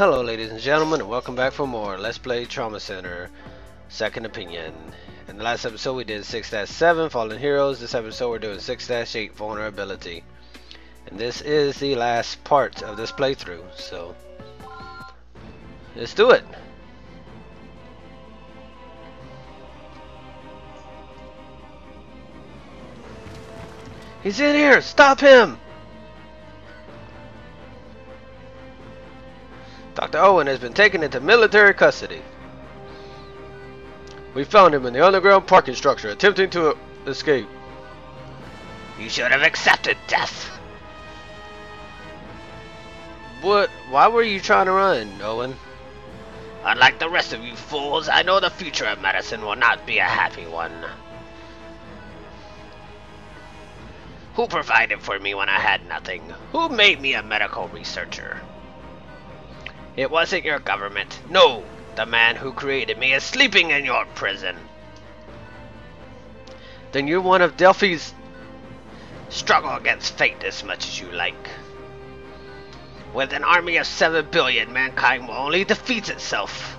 Hello ladies and gentlemen, and welcome back for more Let's Play Trauma Center Second Opinion. In the last episode we did 6-7 Fallen Heroes. This episode we're doing 6-8 Vulnerability. And this is the last part of this playthrough, so let's do it! He's in here! Stop him! Dr. Owen has been taken into military custody. We found him in the underground parking structure, attempting to escape. You should have accepted death. What? Why were you trying to run, Owen? Unlike the rest of you fools, I know the future of medicine will not be a happy one. Who provided for me when I had nothing? Who made me a medical researcher? It wasn't your government. No, the man who created me is sleeping in your prison. Then you're one of Delphi's... Struggle against fate as much as you like. With an army of 7 billion, mankind will only defeat itself.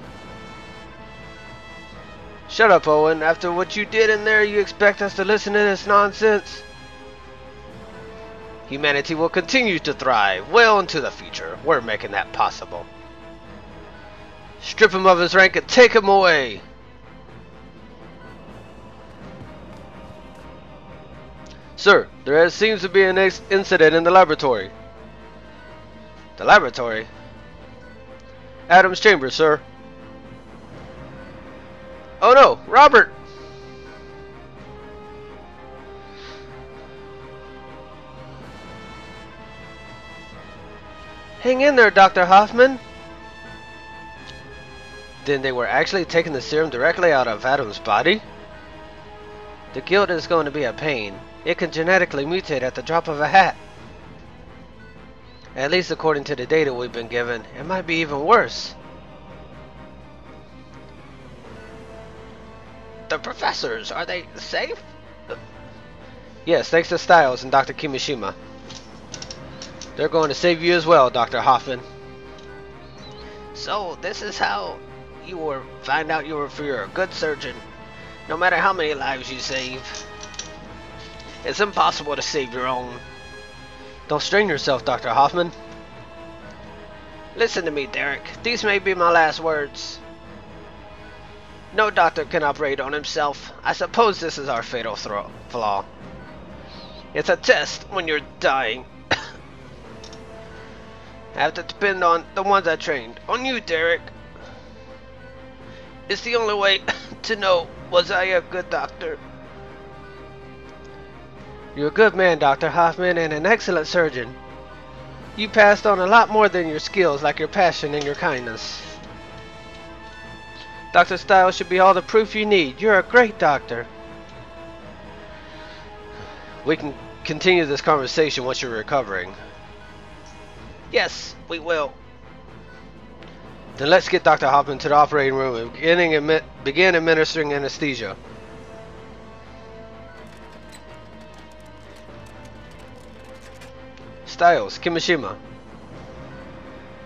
Shut up, Owen. After what you did in there, you expect us to listen to this nonsense? Humanity will continue to thrive well into the future. We're making that possible. Strip him of his rank and take him away. Sir, there seems to be an incident in the laboratory. The laboratory? Adam's chamber, sir. Oh no, Robert! Hang in there, Dr. Hoffman. Then they were actually taking the serum directly out of Adam's body? The guilt is going to be a pain. It can genetically mutate at the drop of a hat. At least according to the data we've been given, it might be even worse. The professors, are they safe? Yes, thanks to Styles and Dr. Kimishima. They're going to save you as well, Dr. Hoffman. So, this is how you find out you're a good surgeon. No matter how many lives you save, it's impossible to save your own. Don't strain yourself, Dr. Hoffman. Listen to me, Derek. These may be my last words. No doctor can operate on himself. I suppose this is our fatal flaw. It's a test when you're dying. I have to depend on the ones I trained. On you, Derek. It's the only way to know, was I a good doctor? You're a good man, Dr. Hoffman, and an excellent surgeon. You passed on a lot more than your skills, like your passion and your kindness. Dr. Styles should be all the proof you need. You're a great doctor. We can continue this conversation once you're recovering. Yes, we will. Then let's get Dr. Hoffman to the operating room and begin administering anesthesia. Styles, Kimishima.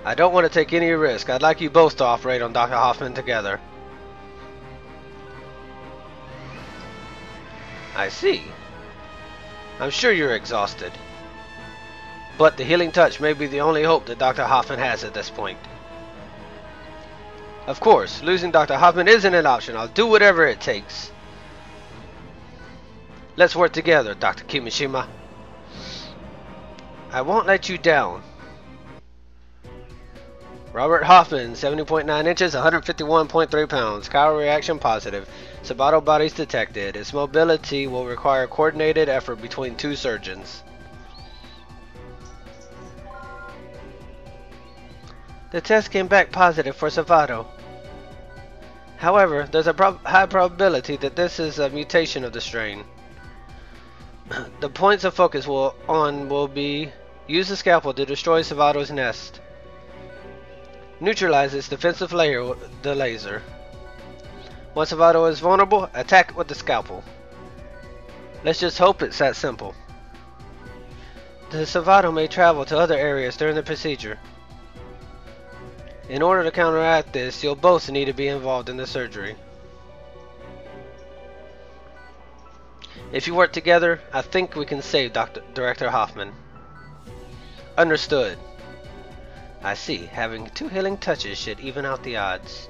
I don't want to take any risk. I'd like you both to operate on Dr. Hoffman together. I see. I'm sure you're exhausted. But the healing touch may be the only hope that Dr. Hoffman has at this point. Of course, losing Dr. Hoffman isn't an option. I'll do whatever it takes. Let's work together, Dr. Kimishima. I won't let you down. Robert Hoffman, 70.9 inches, 151.3 pounds. Chiral reaction positive. Sabato bodies detected. Its mobility will require coordinated effort between two surgeons. The test came back positive for Sabato. However, there's a high probability that this is a mutation of the strain. The points of focus will be use the scalpel to destroy Savato's nest. Neutralize its defensive layer with the laser. Once Savato is vulnerable, attack with the scalpel. Let's just hope it's that simple. The Savato may travel to other areas during the procedure. In order to counteract this, you'll both need to be involved in the surgery. If you work together, I think we can save Director Hoffman. Understood. I see. Having 2 healing touches should even out the odds.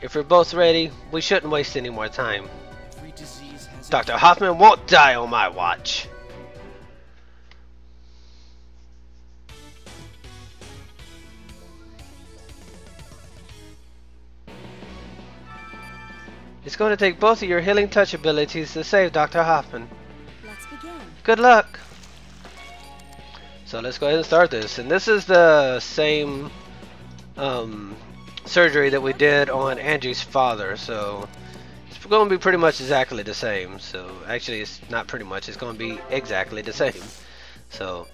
If we're both ready, we shouldn't waste any more time. Dr. Hoffman won't die on my watch. It's going to take both of your healing touch abilities to save Dr. Hoffman. Let's begin. Good luck. So let's go ahead and start this. And this is the same surgery that we did on Angie's father. So it's going to be pretty much exactly the same. So actually it's not pretty much. It's going to be exactly the same. So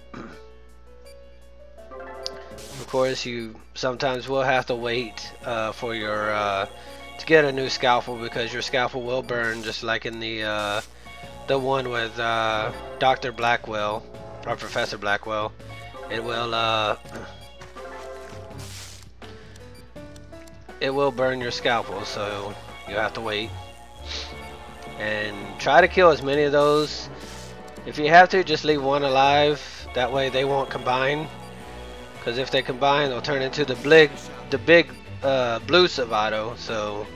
of course you sometimes will have to wait for your to get a new scalpel, because your scalpel will burn just like in the one with Dr. Blackwell or Professor Blackwell. It will burn your scalpel, so you have to wait and try to kill as many of those. If you have to, just leave one alive, that way they won't combine, because if they combine they'll turn into the big blue Savato. So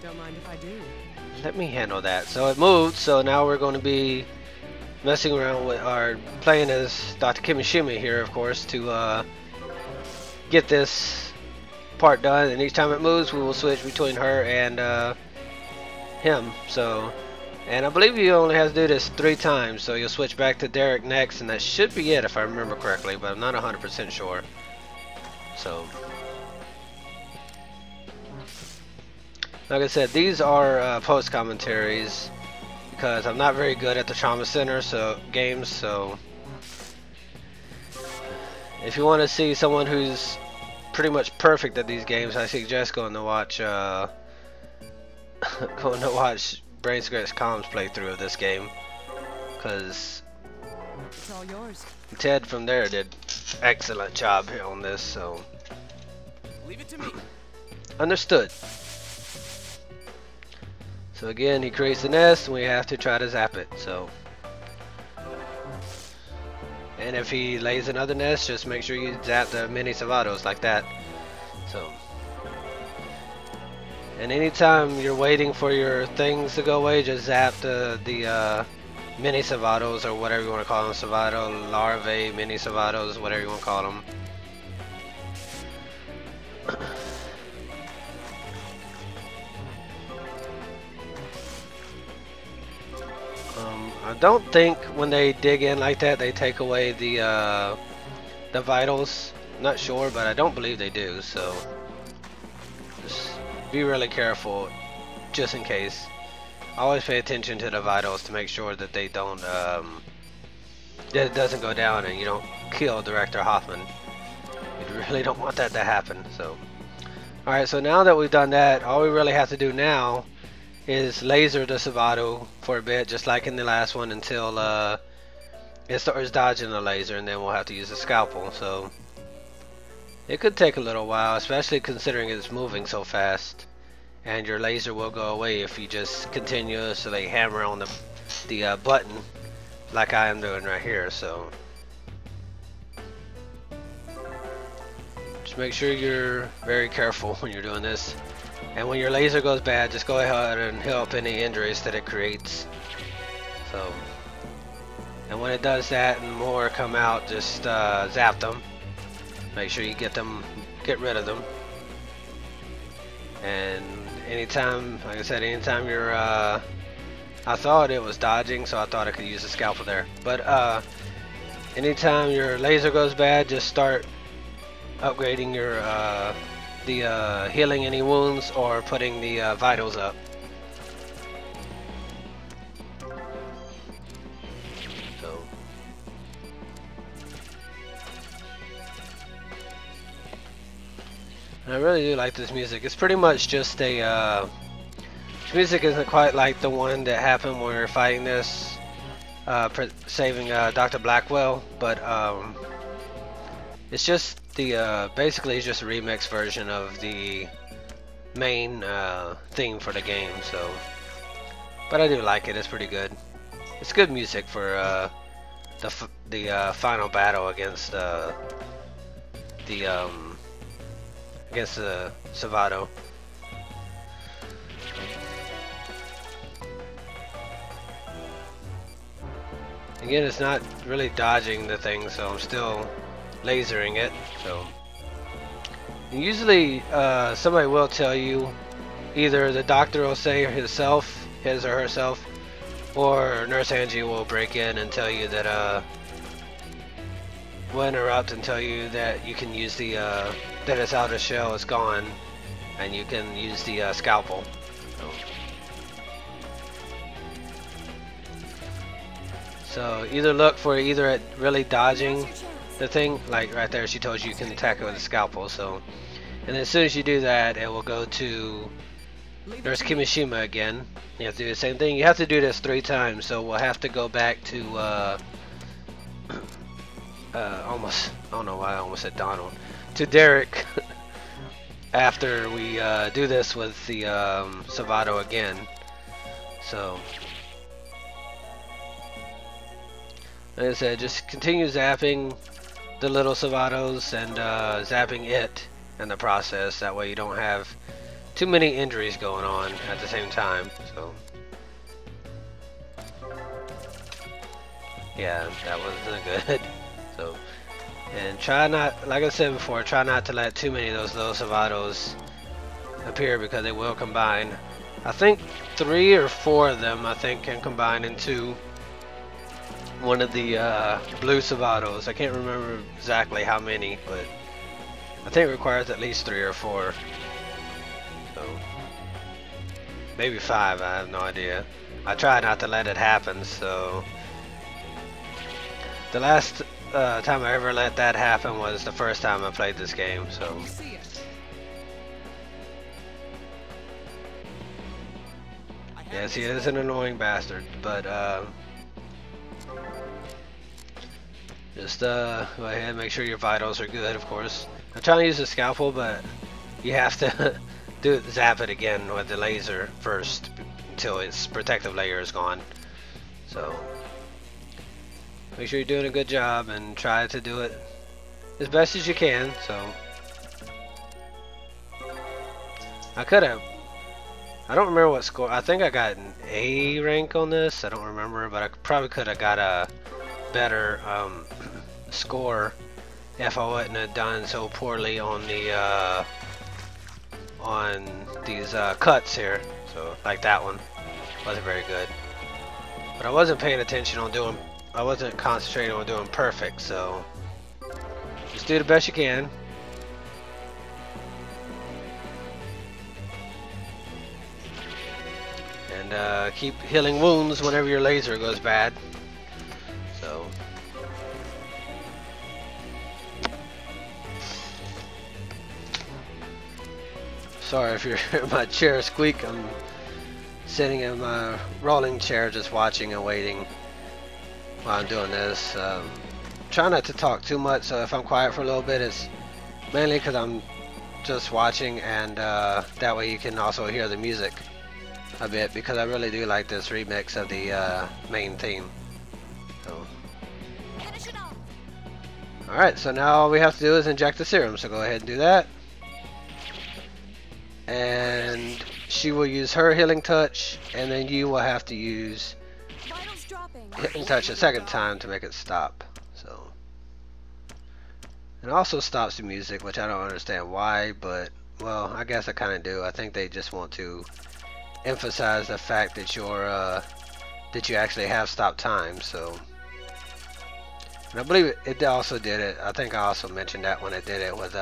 Don't mind if I do. let me handle that. So it moved, so now we're going to be messing around with our playing as Dr. Kimishima here, of course, to get this part done. And each time it moves, we will switch between her and him. So, and I believe you only have to do this 3 times, so you'll switch back to Derek next, and that should be it if I remember correctly, but I'm not 100% sure. So, like I said, these are post commentaries, because I'm not very good at the Trauma Center games. So if you want to see someone who's pretty much perfect at these games, I suggest going to watch Brain Cigarette's Com's playthrough of this game, because It's all yours. Ted from there did excellent job here on this. So Leave it to me. understood. So again, he creates the nest, and we have to try to zap it. So, and if he lays another nest, just make sure you zap the mini Savatos like that. So, and anytime you're waiting for your things to go away, just zap the mini Savatos, or whatever you want to call them, Savato larvae, mini Savatos, whatever you want to call them. I don't think when they dig in like that they take away the vitals. Not sure, but I don't believe they do. So just be really careful, just in case. Always pay attention to the vitals to make sure that they don't that it doesn't go down and you don't kill Director Hoffman. You really don't want that to happen. So, all right. So now that we've done that, all we really have to do now is laser the Savato for a bit, just like in the last one, until it starts dodging the laser, and then we'll have to use the scalpel. So it could take a little while, especially considering it's moving so fast, and your laser will go away if you just continuously hammer on the button like I am doing right here. So just make sure you're very careful when you're doing this. And when your laser goes bad, just go ahead and help any injuries that it creates. So, and when it does that and more come out, just zap them. Make sure you get rid of them. And anytime, like I said, anytime you're, I thought it was dodging, so I thought I could use the scalpel there. But anytime your laser goes bad, just start upgrading your healing any wounds, or putting the vitals up. So I really do like this music. It's pretty much just a this music isn't quite like the one that happened when we were fighting this saving Dr. Blackwell, but It's just the basically it's just a remix version of the main theme for the game. So, but I do like it. It's pretty good. It's good music for the final battle against the against the Savato. Again, it's not really dodging the thing, so I'm still lasering it. So, and usually somebody will tell you, either the doctor will say his or herself, or Nurse Angie will break in and tell you that will interrupt and tell you that you can use the that its outer shell is gone, and you can use the scalpel. So either look for either at really dodging the thing, like right there she told you can attack it with a scalpel, so, and then as soon as you do that it will go to Nurse Kimishima again. You have to do the same thing. You have to do this 3 times, so we'll have to go back to almost, I don't know why I almost said Donald, to Derek after we do this with the Savato again. So like I said, just continue zapping the little Savatos and zapping it in the process. That way you don't have too many injuries going on at the same time. So yeah, that wasn't good. So, and try not, like I said before, try not to let too many of those little Savatos appear, because they will combine. I think 3 or 4 of them, I think, can combine into one of the blue Savatos. I can't remember exactly how many, but I think it requires at least 3 or 4. So maybe 5, I have no idea. I try not to let it happen, so the last time I ever let that happen was the first time I played this game, so. Yes, he is an annoying bastard, but just go ahead and make sure your vitals are good, of course. I'm trying to use the scalpel, but you have to zap it again with the laser first until its protective layer is gone. So make sure you're doing a good job and try to do it as best as you can. So I don't remember what score. I think I got an A rank on this. I don't remember, but I probably could have got a better score if I wouldn't have done so poorly on the on these cuts here. So like that one wasn't very good, but I wasn't paying attention on doing, I wasn't concentrating on doing perfect. So just do the best you can. And keep healing wounds whenever your laser goes bad. So sorry if you hear my chair squeak. I'm sitting in my rolling chair just watching and waiting while I'm doing this. Try not to talk too much, so if I'm quiet for a little bit, it's mainly because I'm just watching, and that way you can also hear the music a bit, because I really do like this remix of the main theme. So. Alright, so now all we have to do is inject the serum, so go ahead and do that. And she will use her healing touch, and then you will have to use healing touch a second time to make it stop. So, it also stops the music, which I don't understand why, but well, I guess I kind of do. I think they just want to emphasize the fact that you're that you actually have stop time. So, and I believe it also did it. I think I also mentioned that when it did it with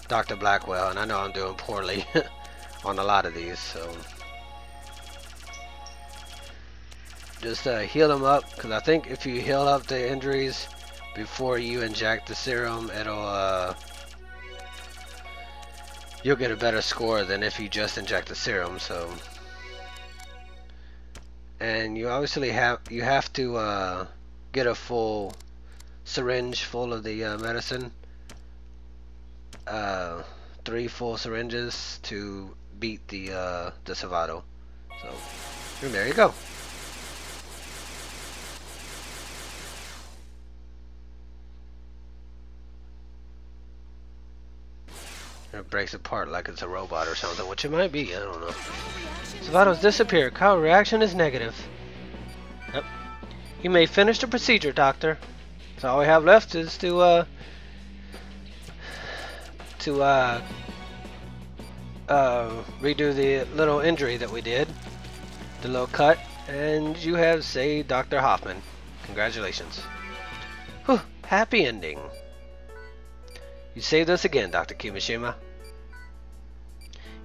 Dr. Blackwell, and I know I'm doing poorly on a lot of these, so just heal them up, because I think if you heal up the injuries before you inject the serum, it'll you'll get a better score than if you just inject the serum. So, and you obviously have to get a full syringe full of the medicine 3 full syringes to beat the Savado. So, and there you go. It breaks apart like it's a robot or something, which it might be, I don't know. Savado's disappeared. Cow reaction is negative. Yep. You may finish the procedure, Doctor. So all we have left is to redo the little injury that we did, the little cut, and you have saved Dr. Hoffman. Congratulations. Whew, happy ending. You saved us again, Dr. Kimishima.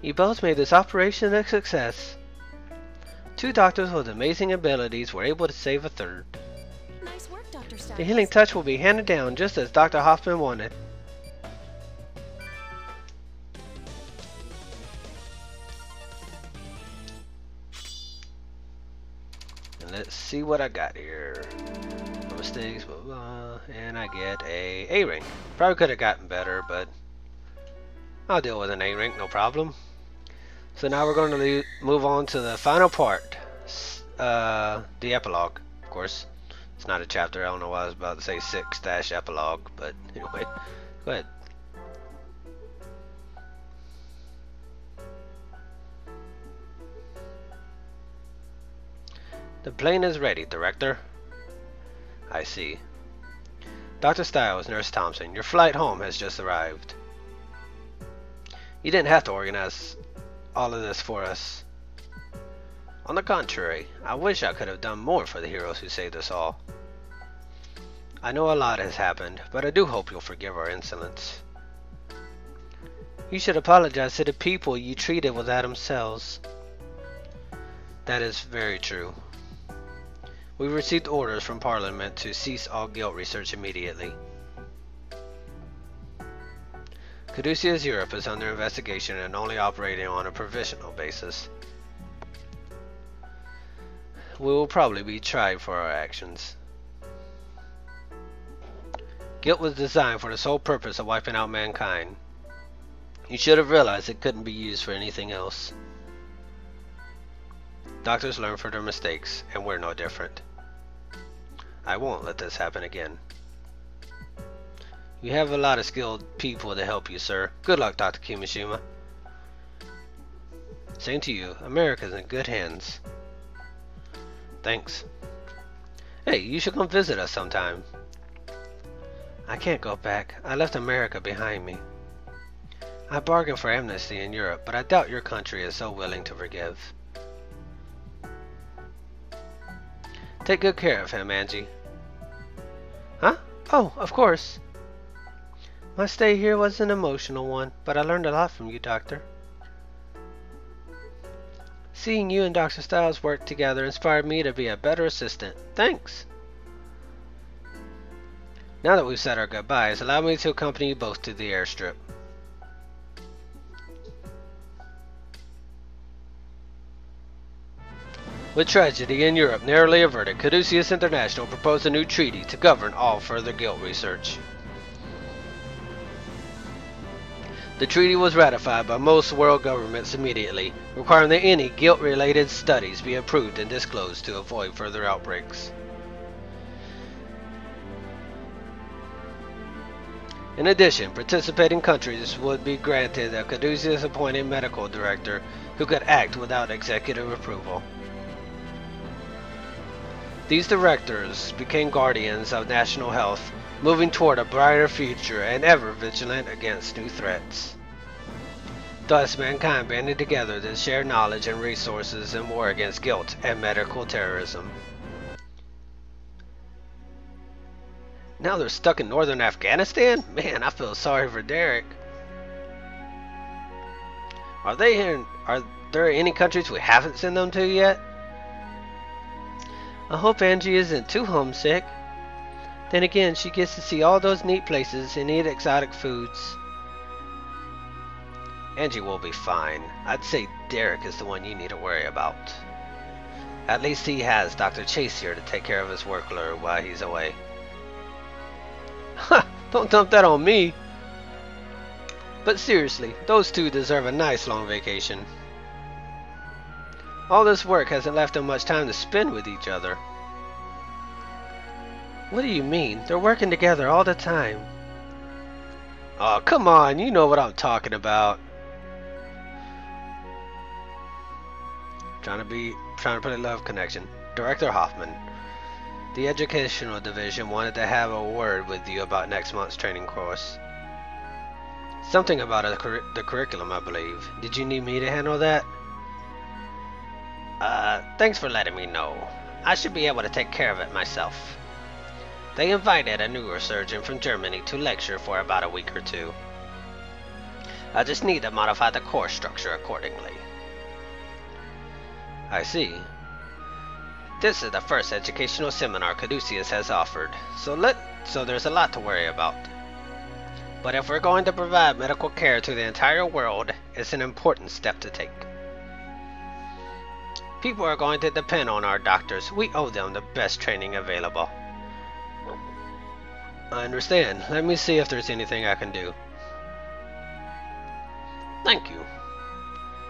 You both made this operation a success. 2 doctors with amazing abilities were able to save a 3rd. Nice work, Dr. Stiles. The healing touch will be handed down just as Dr. Hoffman wanted. And let's see what I got here. No mistakes, blah, blah, and I get a A-ring. Probably could have gotten better, but I'll deal with an A-ring, no problem. So now we're going to move on to the final part, the epilogue. Of course, it's not a chapter. I don't know why I was about to say 6-epilogue, but anyway, go ahead. The plane is ready, Director. I see. Dr. Stiles, Nurse Thompson, your flight home has just arrived. You didn't have to organize all of this for us. On the contrary, I wish I could have done more for the heroes who saved us all. I know a lot has happened, but I do hope you'll forgive our insolence. You should apologize to the people you treated with Adam's cells. That is very true. We received orders from Parliament to cease all guilt research immediately. Caduceus Europe is under investigation and only operating on a provisional basis. We will probably be tried for our actions. Guilt was designed for the sole purpose of wiping out mankind. You should have realized it couldn't be used for anything else. Doctors learn from their mistakes, and we're no different. I won't let this happen again. You have a lot of skilled people to help you, sir. Good luck, Dr. Kimishima. Same to you. America's in good hands. Thanks. Hey, you should come visit us sometime. I can't go back. I left America behind me. I bargained for amnesty in Europe, but I doubt your country is so willing to forgive. Take good care of him, Angie. Huh? Oh, of course. My stay here was an emotional one, but I learned a lot from you, Doctor. Seeing you and Dr. Stiles work together inspired me to be a better assistant. Thanks. Now that we've said our goodbyes, allow me to accompany you both to the airstrip. With tragedy in Europe narrowly averted, Caduceus International proposed a new treaty to govern all further guilt research. The treaty was ratified by most world governments immediately, requiring that any guilt-related studies be approved and disclosed to avoid further outbreaks. In addition, participating countries would be granted a Caduceus-appointed medical director who could act without executive approval. These directors became guardians of national health, moving toward a brighter future and ever vigilant against new threats. Thus, mankind banded together to share knowledge and resources in war against guilt and medical terrorism. Now they're stuck in northern Afghanistan? Man, I feel sorry for Derek. Are there any countries we haven't sent them to yet? I hope Angie isn't too homesick. Then again, she gets to see all those neat places and eat exotic foods. Angie will be fine. I'd say Derek is the one you need to worry about. At least he has Dr. Chase here to take care of his workload while he's away. Ha! Don't dump that on me! But seriously, those two deserve a nice long vacation. All this work hasn't left them much time to spend with each other. What do you mean? They're working together all the time. Oh, come on, you know what I'm talking about. Trying to put a love connection. Director Hoffman. The educational division wanted to have a word with you about next month's training course. Something about the curriculum, I believe. Did you need me to handle that? Thanks for letting me know. I should be able to take care of it myself. They invited a neurosurgeon from Germany to lecture for about a week or two. I just need to modify the course structure accordingly. I see. This is the first educational seminar Caduceus has offered, so there's a lot to worry about. But if we're going to provide medical care to the entire world, it's an important step to take. People are going to depend on our doctors. We owe them the best training available. I understand. Let me see if there's anything I can do. Thank you.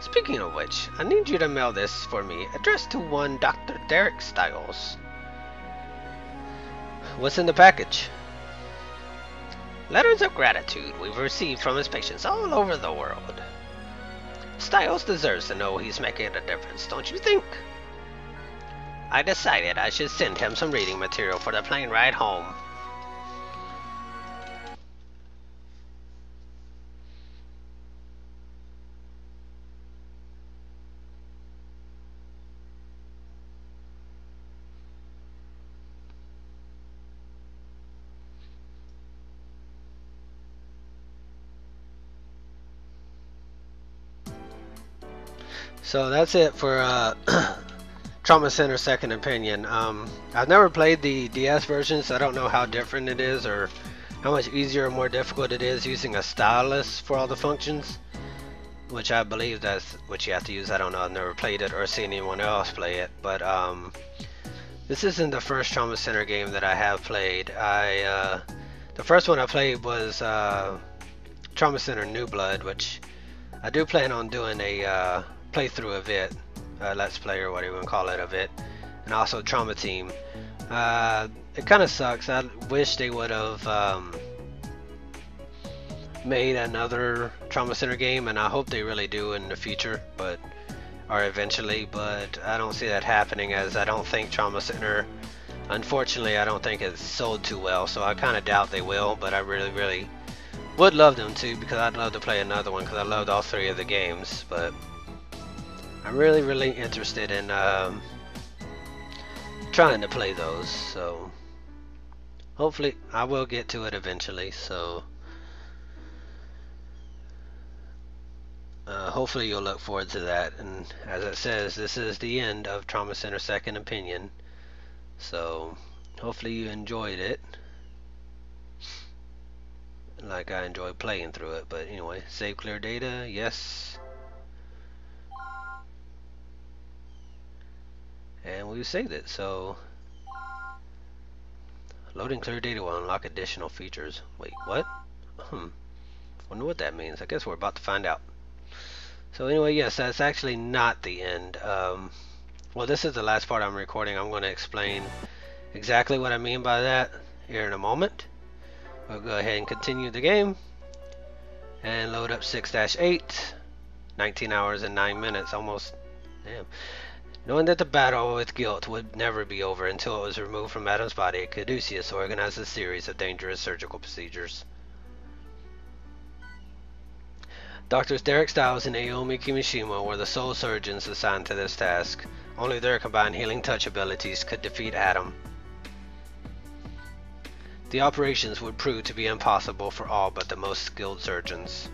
Speaking of which, I need you to mail this for me, addressed to one Dr. Derek Stiles. What's in the package? Letters of gratitude we've received from his patients all over the world. Stiles deserves to know he's making a difference, don't you think? I decided I should send him some reading material for the plane ride home. So that's it for Trauma Center Second Opinion. I've never played the DS version, so I don't know how different it is or how much easier or more difficult it is using a stylus for all the functions, which I believe that's what you have to use. I don't know, I've never played it or seen anyone else play it, but this isn't the first Trauma Center game that I have played. The first one I played was Trauma Center New Blood, which I do plan on doing a playthrough of it, let's play or whatever you want to call it of it, and also Trauma Team. It kind of sucks. I wish they would have made another Trauma Center game, and I hope they really do in the future, or eventually, but I don't see that happening, as I don't think Trauma Center, unfortunately, I don't think it's sold too well, so I kind of doubt they will, but I really would love them to, because I'd love to play another one, because I loved all three of the games. But I'm really interested in trying to play those, so hopefully I will get to it eventually. So hopefully you'll look forward to that. And as it says, this is the end of Trauma Center Second Opinion, so hopefully you enjoyed it like I enjoyed playing through it. But anyway, save clear data, yes. And we saved it. So loading clear data will unlock additional features. Wait, what? Wonder what that means. I guess we're about to find out. So anyway, yes, that's actually not the end. Well, this is the last part I'm recording. I'm going to explain exactly what I mean by that here in a moment. We'll go ahead and continue the game and load up 6-8. 19 hours and 9 minutes, almost. Damn. Knowing that the battle with guilt would never be over until it was removed from Adam's body, Caduceus organized a series of dangerous surgical procedures. Doctors Derek Stiles and Naomi Kimishima were the sole surgeons assigned to this task. Only their combined healing touch abilities could defeat Adam. The operations would prove to be impossible for all but the most skilled surgeons.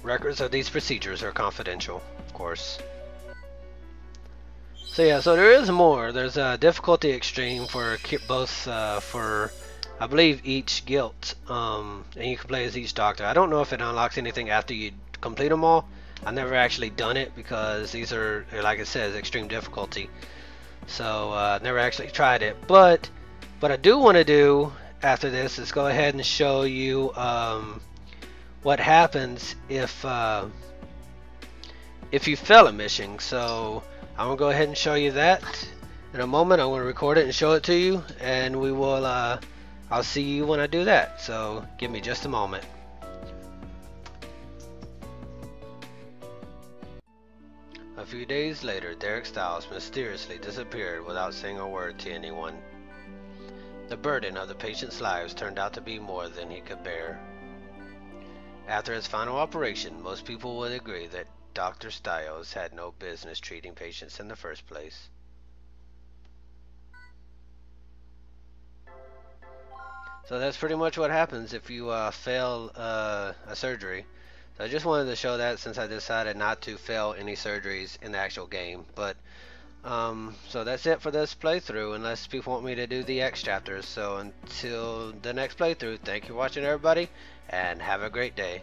Records of these procedures are confidential, of course. So yeah, so there is more. There's a difficulty extreme for both, for I believe each guilt, and you can play as each doctor. I don't know if it unlocks anything after you complete them all. I've never actually done it because these are, like it says, extreme difficulty. So I've never actually tried it. But what I do want to do after this is go ahead and show you what happens if you fail a mission. So I'm gonna go ahead and show you that in a moment. I'm gonna record it and show it to you, and we will. I'll see you when I do that. So give me just a moment. A few days later, Derek Stiles mysteriously disappeared without saying a word to anyone. The burden of the patients' lives turned out to be more than he could bear. After his final operation, most people would agree that Dr. Stiles had no business treating patients in the first place. So that's pretty much what happens if you fail a surgery. So I just wanted to show that since I decided not to fail any surgeries in the actual game. But so that's it for this playthrough, unless people want me to do the X chapters. So until the next playthrough, thank you for watching, everybody, and have a great day.